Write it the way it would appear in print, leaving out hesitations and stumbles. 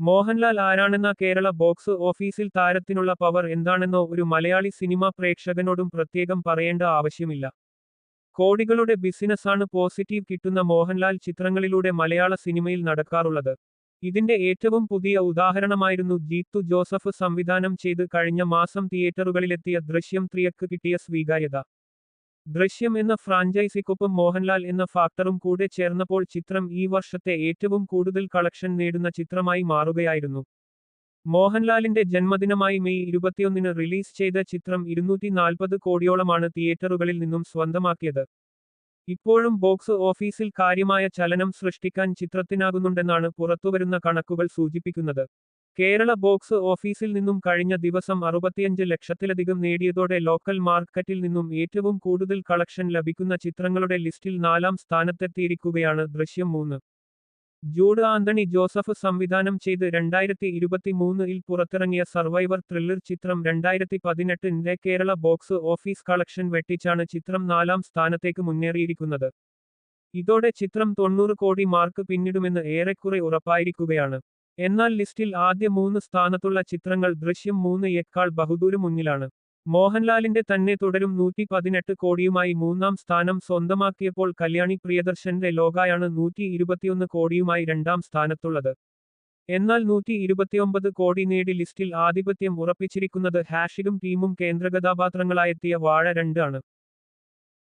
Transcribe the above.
Mohanlal ആരാണെന്ന Kerala box ഓഫീസിൽ താരത്തിനുള്ള power എന്താണെന്നോ ഒരു മലയാളി സിനിമാ പ്രേക്ഷകനോടും പ്രത്യേകം പറയേണ്ട ആവശ്യമില്ല. കോടികളുടെ ബിസിനസ്സാണ് പോസിറ്റീവ് കിട്ടുന്ന മോഹൻലാൽ ചിത്രങ്ങളിലൂടെ മലയാള സിനിമയിൽ നടക്കാറുള്ളത്. ഇതിന്റെ ഏറ്റവും പുതിയ ഉദാഹരണമായിരുന്നു ജീത്തു ജോസഫ് സംവിധാനം ചെയ്ത് കഴിഞ്ഞ മാസം തിയേറ്ററുകളിലെത്തിയ ദൃശ്യം 3ക്ക് കിട്ടിയ സ്വീകാര്യത. ദൃശ്യം എന്ന ഫ്രാഞ്ചൈസിക്കൊപ്പം മോഹൻലാൽ എന്ന ഫാക്ടറും കൂടെ ചേർന്നപ്പോൾ ചിത്രം ഈ വർഷത്തെ ഏറ്റവും കൂടുതൽ കളക്ഷൻ നേടുന്ന ചിത്രമായി മാറുകയായിരുന്നു. മോഹൻലാലിന്റെ ജന്മദിനമായി മെയ് 21 റിലീസ് ചെയ്ത ചിത്രം 240 കോടിയോളമാണ് തിയേറ്ററുകളിൽ നിന്നും സ്വന്തമാക്കിയത്. ഇപ്പോഴും ബോക്സ് ഓഫീസിൽ കാര്യമായ ചലനം സൃഷ്ടിക്കാൻ ചിത്രത്തിനാകുന്നുണ്ടെന്നാണ് പുറത്തുവരുന്ന കണക്കുകൾ സൂചിപ്പിക്കുന്നത്. കേരള ബോക്സ് ഓഫീസിൽ നിന്നും കഴിഞ്ഞ ദിവസം 65 ലക്ഷത്തിലധികം നേടിയതോടെ ലോക്കൽ മാർക്കറ്റിൽ നിന്നും ഏറ്റവും കൂടുതൽ കളക്ഷൻ ലഭിക്കുന്ന ചിത്രങ്ങളുടെ ലിസ്റ്റിൽ 4ാം സ്ഥാനത്തെത്തിയിരിക്കുകയാണ് ദൃശ്യം 3. ജൂഡ് ആന്റണി ജോസഫ് സംവിധാനം ചെയ്ത് 2023-ൽ പുറത്തിറങ്ങിയ സർവൈവർ ത്രില്ലർ ചിത്രം 2018-ന്റെ കേരള ബോക്സ് ഓഫീസ് കളക്ഷൻ വെട്ടിച്ചാണ് ചിത്രം 4ാം സ്ഥാനത്തേക്ക് മുന്നേറിയിരിക്കുന്നത്. ഇതോടെ ചിത്രം 90 കോടി മാർക്ക് പിന്നിടുമെന്ന് ഏറെക്കുറെ ഉറപ്പായിരിക്കുകയാണ്. എന്നാൽ ലിസ്റ്റിൽ ആദ്യ 3 സ്ഥാനത്തുള്ള ചിത്രങ്ങൾ ദൃശ്യം 3യേക്കാൾ ബഹുദൂരം മുന്നിലാണ്. മോഹൻലാലിന്റെ തന്നെ തുടരും 118 കോടിയുമായി 3ാം സ്ഥാനം സ്വന്തമാക്കിയപ്പോൾ കല്യാണി പ്രിയദർശന്റെ ലോകായാണ് 121 കോടിയുമായി 2ാം സ്ഥാനത്തുള്ളത്. എന്നാൽ 129 കോടി നേടി ലിസ്റ്റിൽ ആധിപത്യം ഉറപ്പിച്ചിരിക്കുന്നത് ഹാഷിറും ടീമും കേന്ദ്രകഥാപാത്രങ്ങളായെത്തിയ വാഴ 2 ആണ്.